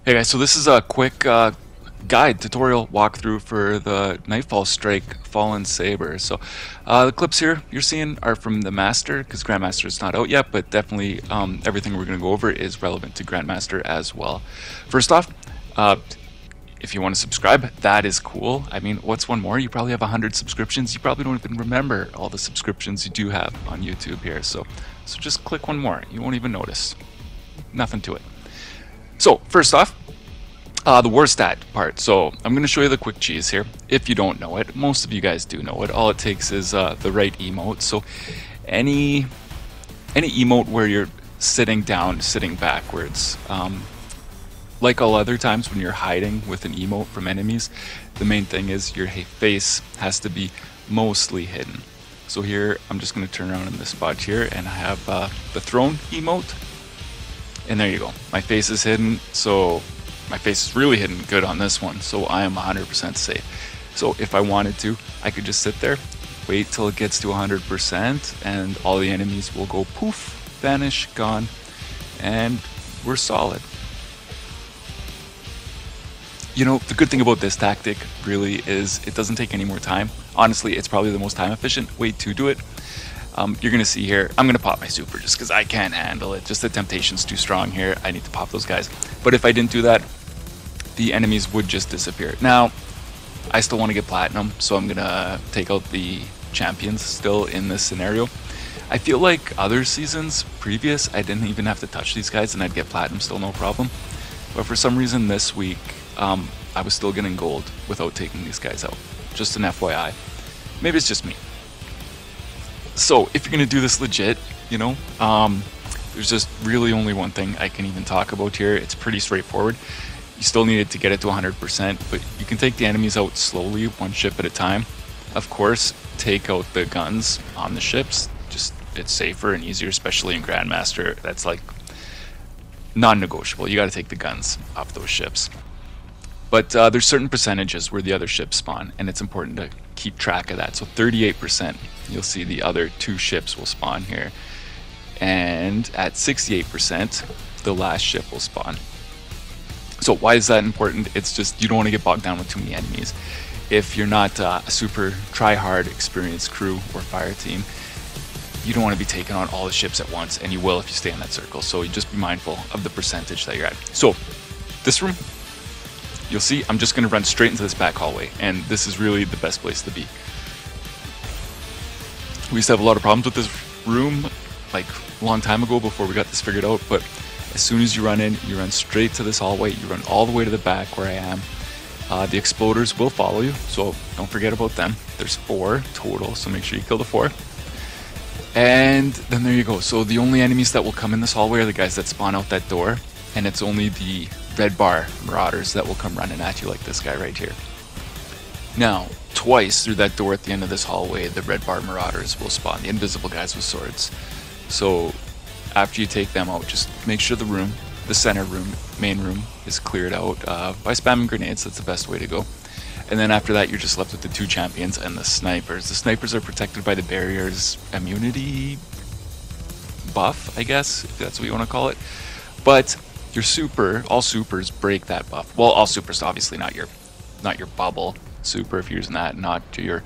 Hey guys, so this is a quick guide tutorial walkthrough for the Nightfall Strike Fallen Saber. So the clips here you're seeing are from the Master, because Grandmaster is not out yet, but definitely everything we're going to go over is relevant to Grandmaster as well. First off, if you want to subscribe, that is cool. I mean, what's one more? You probably have 100 subscriptions. You probably don't even remember all the subscriptions you do have on YouTube here. So just click one more. You won't even notice. Nothing to it. So first off, the war stat part. So I'm going to show you the quick cheese here. If you don't know it, most of you guys do know it. All it takes is the right emote. So any emote where you're sitting down, sitting backwards, like all other times when you're hiding with an emote from enemies, the main thing is your face has to be mostly hidden. So here I'm just going to turn around in this spot here, and I have the throne emote. And there you go. My face is hidden, so my face is really hidden good on this one, so I am 100% safe. So if I wanted to, I could just sit there, wait till it gets to 100%, and all the enemies will go poof, vanish, gone, and we're solid. You know, the good thing about this tactic really is it doesn't take any more time. Honestly, it's probably the most time efficient way to do it. You're gonna see here, I'm gonna pop my super just because I can't handle it. Just the temptation's too strong here. I need to pop those guys. But if I didn't do that, the enemies would just disappear. Now, I still want to get platinum, so I'm gonna take out the champions still in this scenario. I feel like other seasons previous, I didn't even have to touch these guys and I'd get platinum still, no problem. But for some reason this week, I was still getting gold without taking these guys out. Just an FYI. Maybe it's just me. So if you're gonna do this legit, you know, there's just really only one thing I can even talk about here. It's pretty straightforward. You still need it to get it to 100%, but you can take the enemies out slowly, one ship at a time. Of course, take out the guns on the ships. Just it's safer and easier, especially in Grandmaster. That's like non-negotiable. You got to take the guns off those ships. But there's certain percentages where the other ships spawn, and it's important to keep track of that. So 38%, you'll see the other two ships will spawn here. And at 68%, the last ship will spawn. So why is that important? It's just you don't want to get bogged down with too many enemies. If you're not a super try-hard experienced crew or fire team, you don't want to be taking on all the ships at once, and you will if you stay in that circle. So you just be mindful of the percentage that you're at. So this room, you'll see I'm just going to run straight into this back hallway, and this is really the best place to be. We used to have a lot of problems with this room like a long time ago before we got this figured out, but as soon as you run in, you run straight to this hallway, you run all the way to the back where I am. The exploders will follow you, so don't forget about them. There's 4 total, so make sure you kill the 4. And then there you go. So the only enemies that will come in this hallway are the guys that spawn out that door, and it's only the red bar marauders that will come running at you like this guy right here. Now, twice through that door at the end of this hallway, the red bar marauders will spawn, the invisible guys with swords. So after you take them out, just make sure the room, the center room, main room, is cleared out by spamming grenades. That's the best way to go. And then after that, you're just left with the 2 champions and the snipers. The snipers are protected by the barrier's immunity buff, I guess, if that's what you want to call it. But your super, all supers break that buff. Well, all supers, obviously not your bubble super if you're using that, not your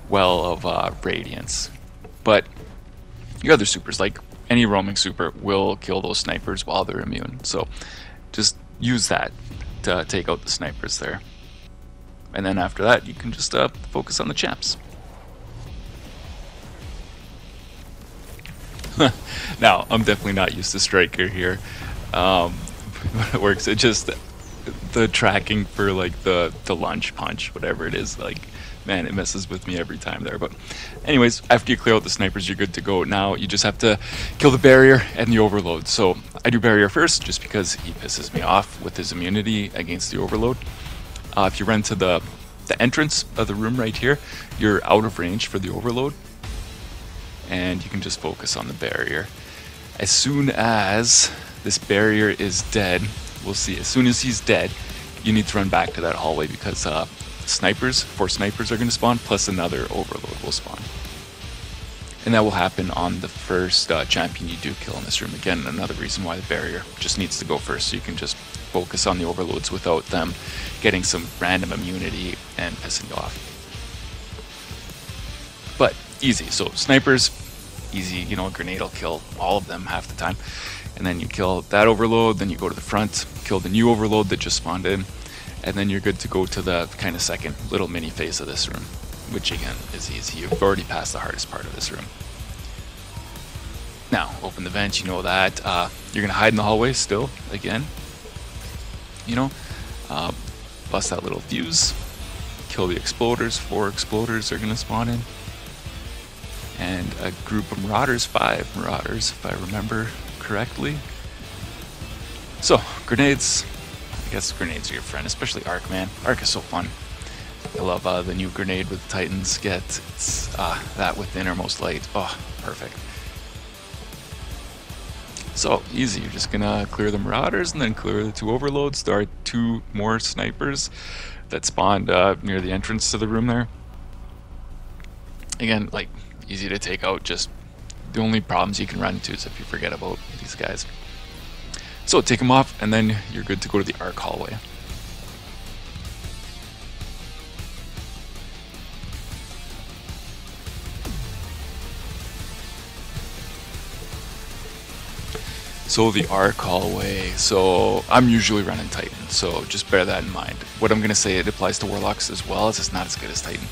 well of radiance. But your other supers, like any roaming super, will kill those snipers while they're immune. So just use that to take out the snipers there. And then after that, you can just focus on the champs. Now, I'm definitely not used to Striker here. But it works. It just, the tracking for like the lunge punch, whatever it is, like, man, it messes with me every time there. But anyways, after you clear out the snipers, you're good to go. Now you just have to kill the barrier and the overload. So I do barrier first just because he pisses me off with his immunity against the overload. If you run to the entrance of the room right here, you're out of range for the overload, and you can just focus on the barrier. As soon as this barrier is dead, we'll see, as soon as he's dead, you need to run back to that hallway because snipers, 4 snipers are going to spawn, plus another overload will spawn. And that will happen on the first champion you do kill in this room. Again, another reason why the barrier just needs to go first, so you can just focus on the overloads without them getting some random immunity and pissing you off. But easy. So snipers, easy. You know, a grenade will kill all of them half the time. And then you kill that overload, then you go to the front, kill the new overload that just spawned in, and then you're good to go to the kind of second little mini phase of this room, which again is easy. You've already passed the hardest part of this room. Now, open the vent, you know that. You're going to hide in the hallway still, again. You know, bust that little fuse, kill the exploders. 4 exploders are going to spawn in. And a group of marauders, 5 marauders, if I remember correctly. So, grenades. I guess grenades are your friend, especially Arc, man. Arc is so fun. I love the new grenade with Titans get. It's that with the innermost light. Oh, perfect. So, easy. You're just gonna clear the marauders and then clear the 2 overloads. There are 2 more snipers that spawned near the entrance to the room there. Again, like, easy to take out. Just the only problems you can run into is if you forget about these guys. So take them off and then you're good to go to the Arc hallway. So the Arc hallway, so I'm usually running Titan, so just bear that in mind. What I'm going to say, it applies to Warlocks as well, as it's not as good as Titan.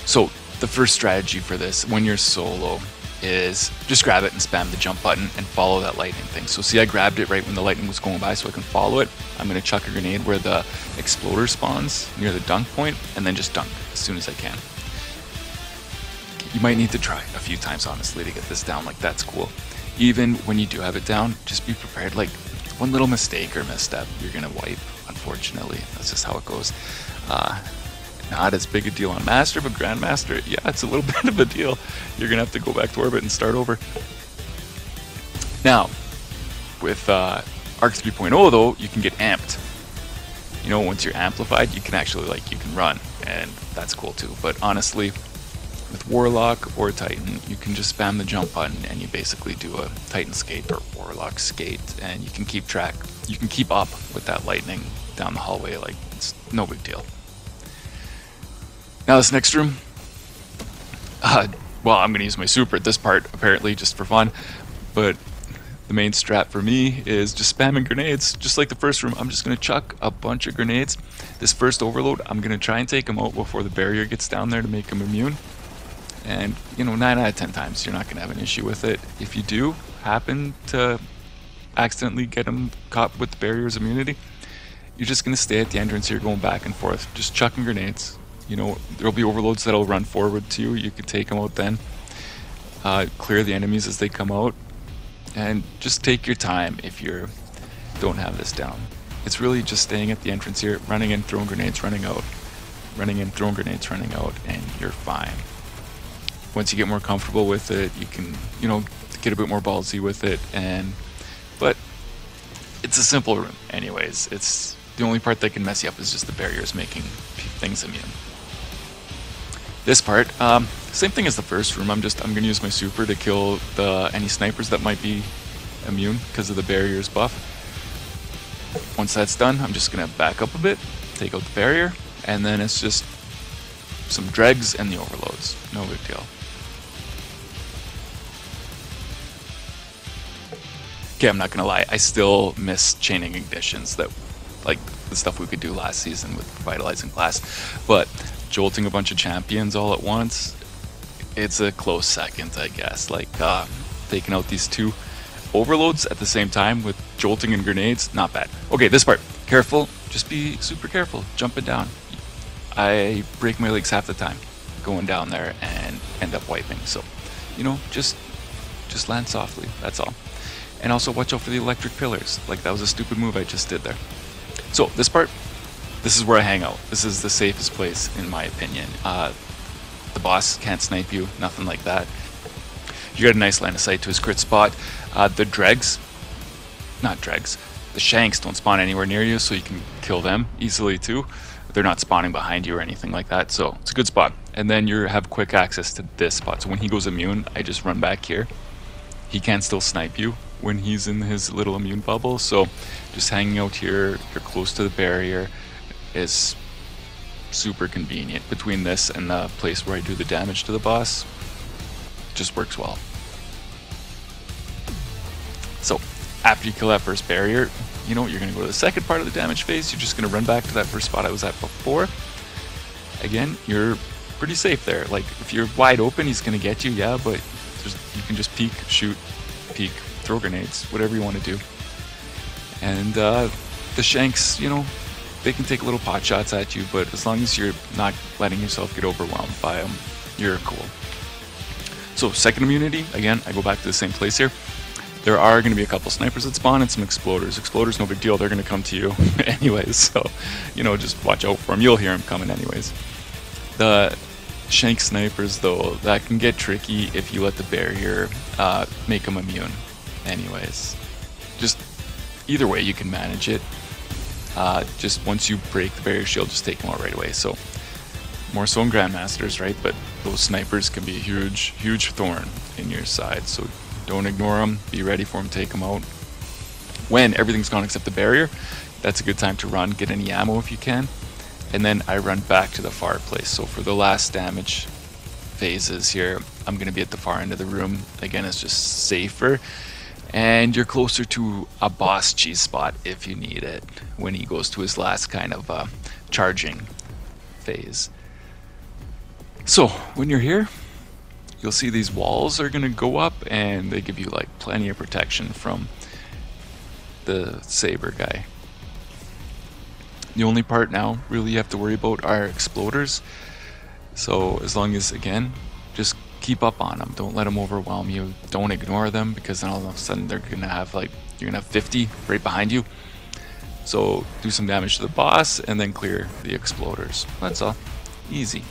So the first strategy for this, when you're solo, is just grab it and spam the jump button and follow that lightning thing. So see, I grabbed it right when the lightning was going by so I can follow it. I'm going to chuck a grenade where the exploder spawns near the dunk point and then just dunk as soon as I can. You might need to try a few times, honestly, to get this down. Like, that's cool. Even when you do have it down, just be prepared. Like, one little mistake or misstep, you're going to wipe, unfortunately. That's just how it goes. Not as big a deal on Master, but Grandmaster, yeah, it's a little bit of a deal. You're going to have to go back to orbit and start over. Now, with Arc 3.0, though, you can get amped. You know, once you're amplified, you can actually, like, you can run, and that's cool, too. But honestly, with Warlock or Titan, you can just spam the jump button, and you basically do a Titan skate or Warlock skate, and you can keep track. You can keep up with that lightning down the hallway, like, it's no big deal. Now this next room, well, I'm going to use my super at this part, apparently, just for fun, but the main strat for me is just spamming grenades. Just like the first room, I'm just going to chuck a bunch of grenades. This first overload, I'm going to try and take him out before the barrier gets down there to make him immune. And, you know, 9 out of 10 times, you're not going to have an issue with it. If you do happen to accidentally get him caught with the barrier's immunity, you're just going to stay at the entrance here going back and forth, just chucking grenades. You know, there'll be overloads that'll run forward to you. You can take them out then. Clear the enemies as they come out. And just take your time if you don't have this down. It's really just staying at the entrance here, running in, throwing grenades, running out. Running in, throwing grenades, running out, and you're fine. Once you get more comfortable with it, you can, you know, get a bit more ballsy with it. But it's a simple room anyways. It's the only part that can mess you up is just the barriers making things immune. This part, same thing as the first room. I'm going to use my super to kill any snipers that might be immune because of the barrier's buff. Once that's done, I'm just going to back up a bit, take out the barrier, and then it's just some dregs and the overloads. No big deal. Okay, I'm not going to lie. I still miss chaining ignitions, that, like the stuff we could do last season with Revitalizing Class, but jolting a bunch of champions all at once, it's a close second, I guess. Like, taking out these 2 overloads at the same time with jolting and grenades, not bad. Okay, this part, careful, just be super careful, jumping down. I break my legs half the time going down there and end up wiping, so, you know, just land softly, that's all. And also watch out for the electric pillars, like that was a stupid move I just did there. So, this part, this is where I hang out. This is the safest place, in my opinion. The boss can't snipe you, nothing like that. You got a nice line of sight to his crit spot. The shanks don't spawn anywhere near you, so you can kill them easily too. they're not spawning behind you or anything like that, so it's a good spot. And then you have quick access to this spot, so when he goes immune, I just run back here. He can still snipe you when he's in his little immune bubble, so just hanging out here, you're close to the barrier, is super convenient. Between this and the place where I do the damage to the boss, just works well. So after you kill that first barrier, you know, you're going to go to the second part of the damage phase. You're just going to run back to that first spot I was at before. Again, you're pretty safe there. Like, if you're wide open, he's going to get you, yeah, but you can just peek, shoot, peek, throw grenades, whatever you want to do. And the Shanks, you know, they can take little pot shots at you, but as long as you're not letting yourself get overwhelmed by them, you're cool. So second immunity, again, I go back to the same place here. There are going to be a couple snipers that spawn and some exploders. Exploders, no big deal, they're going to come to you anyways, so, you know, just watch out for them. You'll hear them coming anyways. The Shank snipers, though, that can get tricky if you let the barrier make them immune anyways. Just either way you can manage it. Just once you break the barrier shield, just take them out right away. So more so in Grandmasters, right? But those snipers can be a huge thorn in your side, so don't ignore them. Be ready for them, take them out. When everything's gone except the barrier, that's a good time to run, get any ammo if you can. And then I run back to the far place. So for the last damage phases here, I'm going to be at the far end of the room. Again, it's just safer. And you're closer to a boss cheese spot if you need it when he goes to his last kind of charging phase. So when you're here, you'll see these walls are going to go up and they give you like plenty of protection from the saber guy. The only part now really you have to worry about are exploders. So as long as, again, just keep up on them. Don't let them overwhelm you. Don't ignore them, because then all of a sudden they're gonna have like, you're gonna have 50 right behind you. So do some damage to the boss and then clear the exploders. That's all. Easy.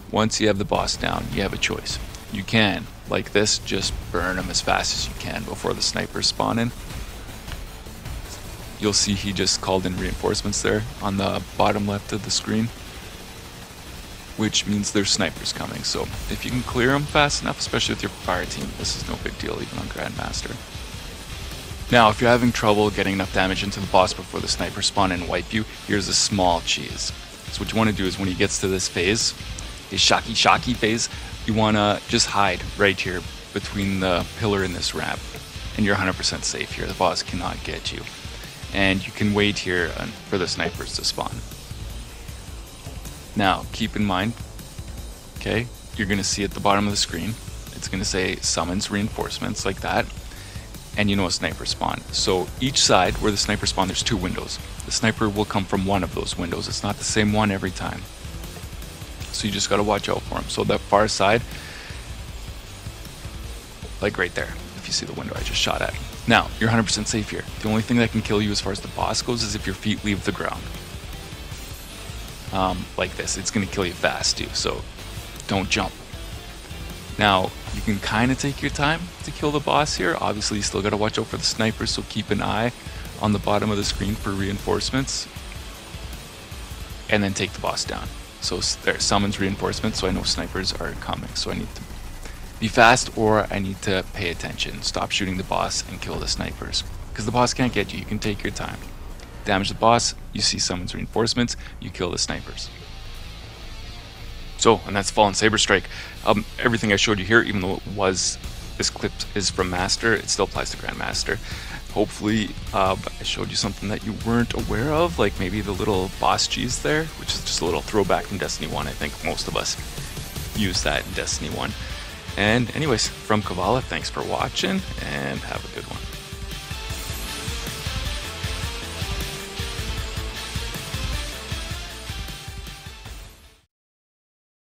Once you have the boss down, you have a choice. You can, like this, just burn them as fast as you can before the snipers spawn in. You'll see he just called in reinforcements there on the bottom left of the screen, which means there's snipers coming. So if you can clear them fast enough, especially with your fire team, this is no big deal even on Grandmaster. Now, if you're having trouble getting enough damage into the boss before the snipers spawn and wipe you, here's a small cheese. So what you want to do is when he gets to this phase, his shocky phase, you want to just hide right here between the pillar and this ramp, and you're 100% safe here. The boss cannot get you. And you can wait here for the snipers to spawn. Now, keep in mind, okay, you're going to see at the bottom of the screen, it's going to say summons reinforcements like that, and you know a sniper spawn. So each side where the sniper spawn, there's two windows. The sniper will come from one of those windows. It's not the same one every time. So you just got to watch out for him. So that far side, like right there, if you see the window I just shot at. Now, you're 100% safe here. The only thing that can kill you as far as the boss goes is if your feet leave the ground. Like this, it's going to kill you fast too, so don't jump. Now, you can kind of take your time to kill the boss here. Obviously, you still got to watch out for the snipers, so keep an eye on the bottom of the screen for reinforcements. And then take the boss down. So there, summons reinforcements, so I know snipers are coming, so I need to be fast, or I need to pay attention. Stop shooting the boss and kill the snipers, because the boss can't get you. You can take your time. Damage the boss, you see summons reinforcements, you kill the snipers. So, and that's Fallen Saber Strike. Everything I showed you here, even though it was, this clip is from Master, it still applies to Grandmaster. Hopefully I showed you something that you weren't aware of, like maybe the little boss cheese there, which is just a little throwback from Destiny 1. I think most of us use that in Destiny 1. And anyways, from Kavala, thanks for watching, and have a